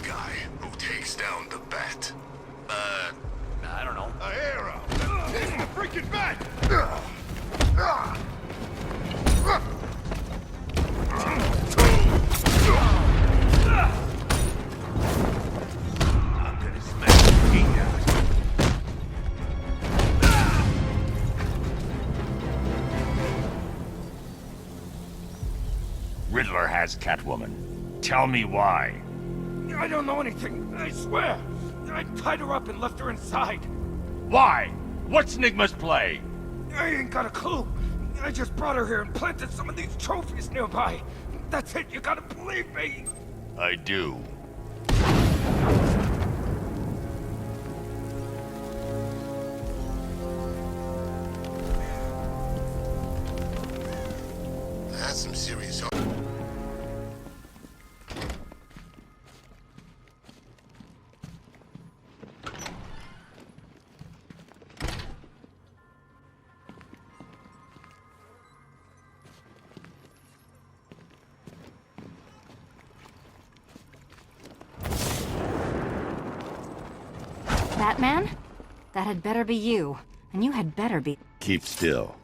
the guy who takes down the bat? I don't know. A hero! It's the freaking bat! I'm gonna smash the heat out. Riddler has Catwoman. Tell me why. I don't know anything, I swear. I tied her up and left her inside. Why? What's Nigma's play? I ain't got a clue. I just brought her here and planted some of these trophies nearby. That's it, you gotta believe me. I do. That's some serious... Batman? That had better be you. And you had better be... Keep still.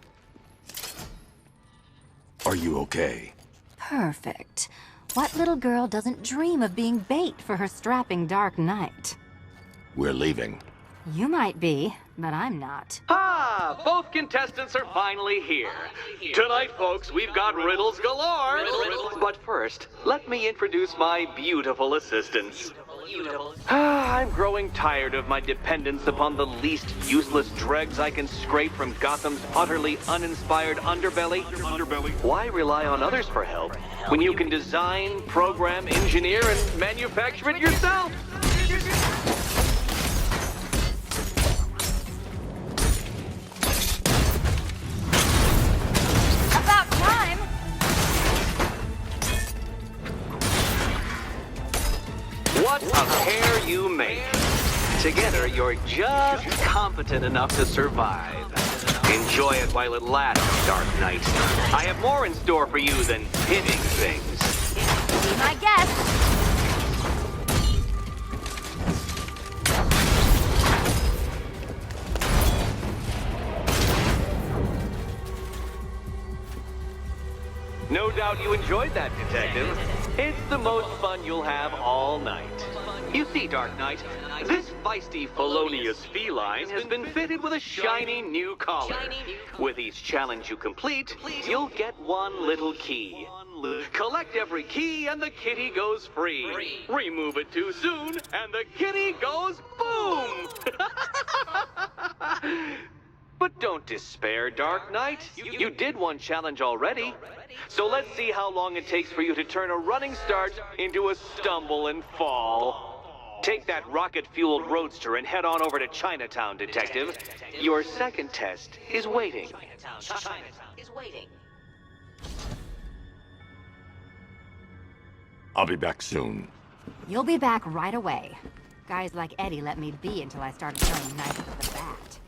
Are you okay? Perfect. What little girl doesn't dream of being bait for her strapping Dark Knight? We're leaving. You might be, but I'm not. Ah, both contestants are finally here. Tonight, folks, we've got riddles galore. But first, let me introduce my beautiful assistants. I'm growing tired of my dependence upon the least useless dregs I can scrape from Gotham's utterly uninspired underbelly. Why rely on others for help when you can design, program, engineer, and manufacture it yourself? About time! What a pair you make. Together, you're just competent enough to survive. Enjoy it while it lasts, Dark Knight. I have more in store for you than hitting things. Be my guest! No doubt you enjoyed that, Detective. It's the most fun you'll have all night. You see, Dark Knight, this feisty, felonious feline has been fitted with a shiny new collar. With each challenge you complete, you'll get one little key. Collect every key and the kitty goes free. Remove it too soon and the kitty goes boom! But don't despair, Dark Knight. You did one challenge already. So let's see how long it takes for you to turn a running start into a stumble and fall. Take that rocket-fueled roadster and head on over to Chinatown, Detective. Your second test is waiting. I'll be back soon. You'll be back right away. Guys like Eddie let me be until I started turning knives with the bat.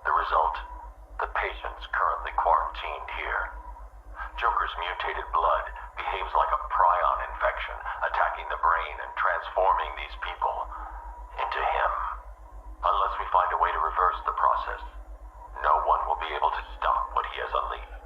The result? The patient's currently quarantined here. Joker's mutated blood behaves like a prion infection, attacking the brain and transforming these people into him. Unless we find a way to reverse the process, no one will be able to stop what he has unleashed.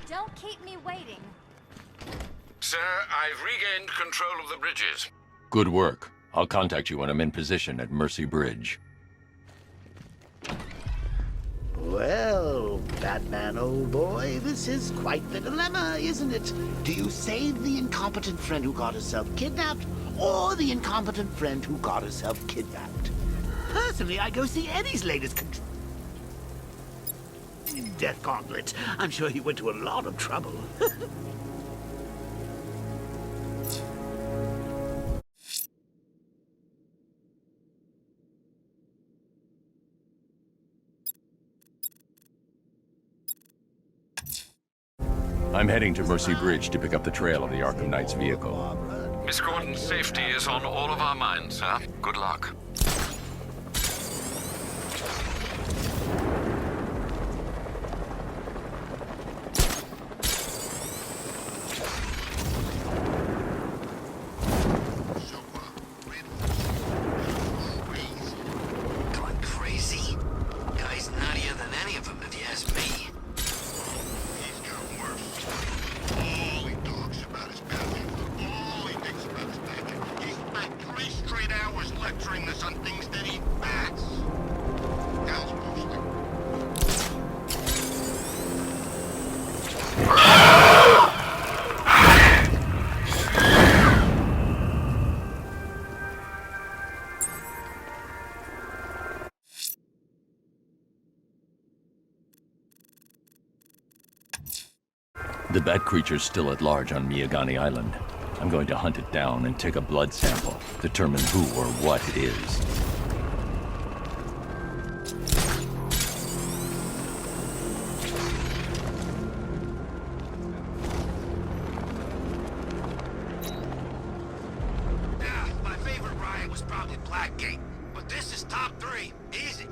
Don't keep me waiting. Sir, I've regained control of the bridges. Good work. I'll contact you when I'm in position at Mercy Bridge. Well, Batman, old boy, this is quite the dilemma, isn't it? Do you save the incompetent friend who got herself kidnapped, or the incompetent friend who got herself kidnapped? Personally, I go see Eddie's latest Death Gauntlet. I'm sure he went to a lot of trouble. I'm heading to Mercy Bridge to pick up the trail of the Arkham Knight's vehicle. Miss Gordon's safety is on all of our minds, sir. Good luck. The bat creature's still at large on Miyagani Island. I'm going to hunt it down and take a blood sample, determine who or what it is. My favorite riot was probably Blackgate, but this is top 3. Easy.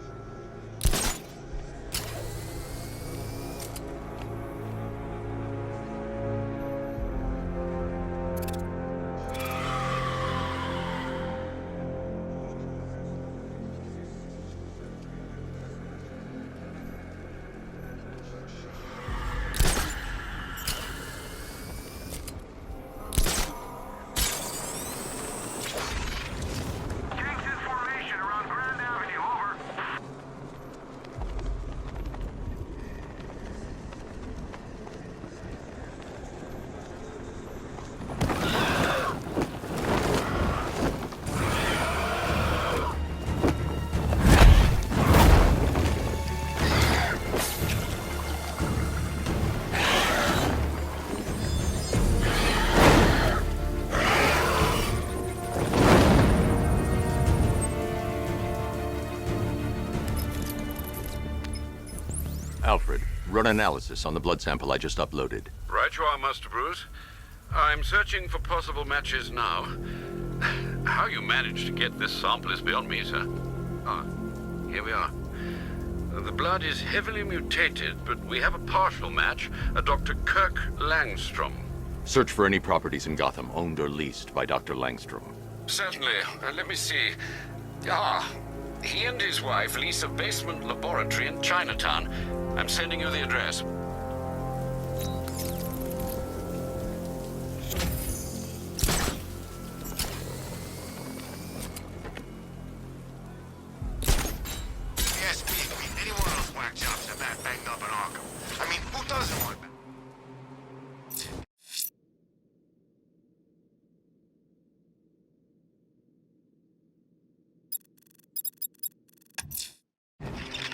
Alfred, run analysis on the blood sample I just uploaded. Right you are, Master Bruce. I'm searching for possible matches now. How you managed to get this sample is beyond me, sir. Ah, here we are. The blood is heavily mutated, but we have a partial match, a Dr. Kirk Langstrom. Search for any properties in Gotham owned or leased by Dr. Langstrom. Certainly. Let me see. Ah, he and his wife lease a basement laboratory in Chinatown. I'm sending you the address. Yes, me. Any one of those whack jobs are that banged up in Arkham. I mean, who doesn't want that?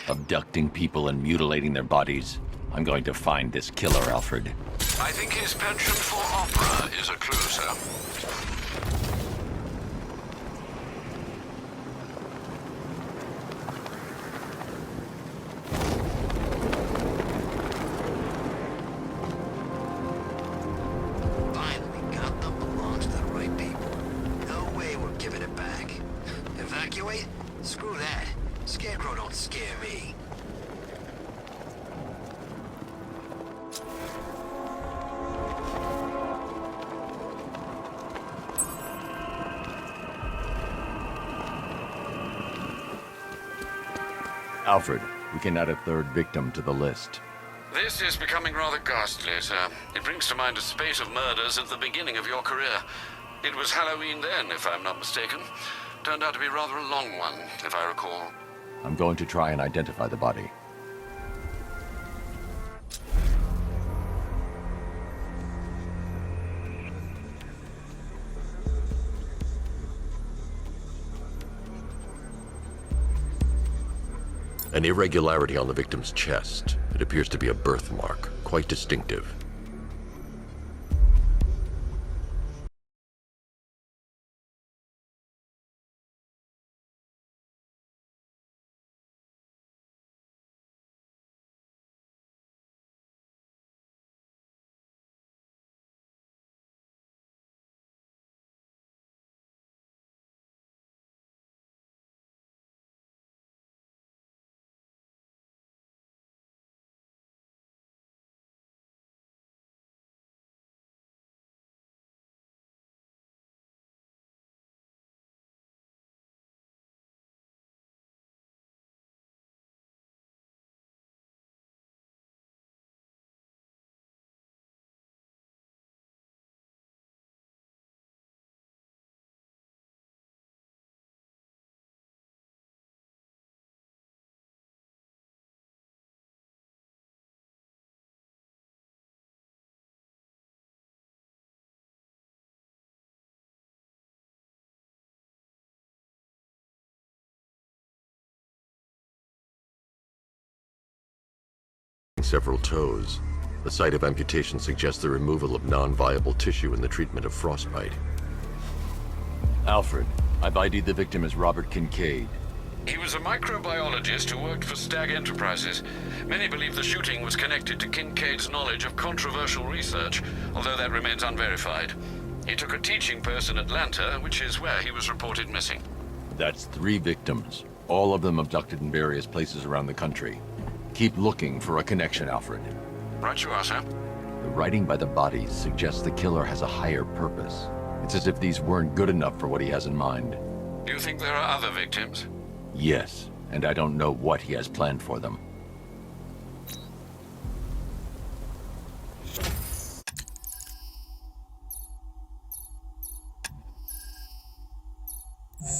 Abducting people and mutilating their bodies. I'm going to find this killer, Alfred. I think his penchant for opera is a clue, sir. Finally got them belongs to the right people. No way we're giving it back. Evacuate? Screw that. Scarecrow don't scare me. Alfred, we can add a third victim to the list. This is becoming rather ghastly, sir. It brings to mind a spate of murders at the beginning of your career. It was Halloween then, if I'm not mistaken. Turned out to be rather a long one, if I recall. I'm going to try and identify the body. An irregularity on the victim's chest. It appears to be a birthmark, quite distinctive. Several toes. The site of amputation suggests the removal of non-viable tissue in the treatment of frostbite. Alfred, I've ID'd the victim as Robert Kincaid. He was a microbiologist who worked for Stag Enterprises. Many believe the shooting was connected to Kincaid's knowledge of controversial research, although that remains unverified. He took a teaching post in Atlanta, which is where he was reported missing. That's 3 victims, all of them abducted in various places around the country. Keep looking for a connection, Alfred. Right you are, sir. The writing by the bodies suggests the killer has a higher purpose. It's as if these weren't good enough for what he has in mind. Do you think there are other victims? Yes, and I don't know what he has planned for them. You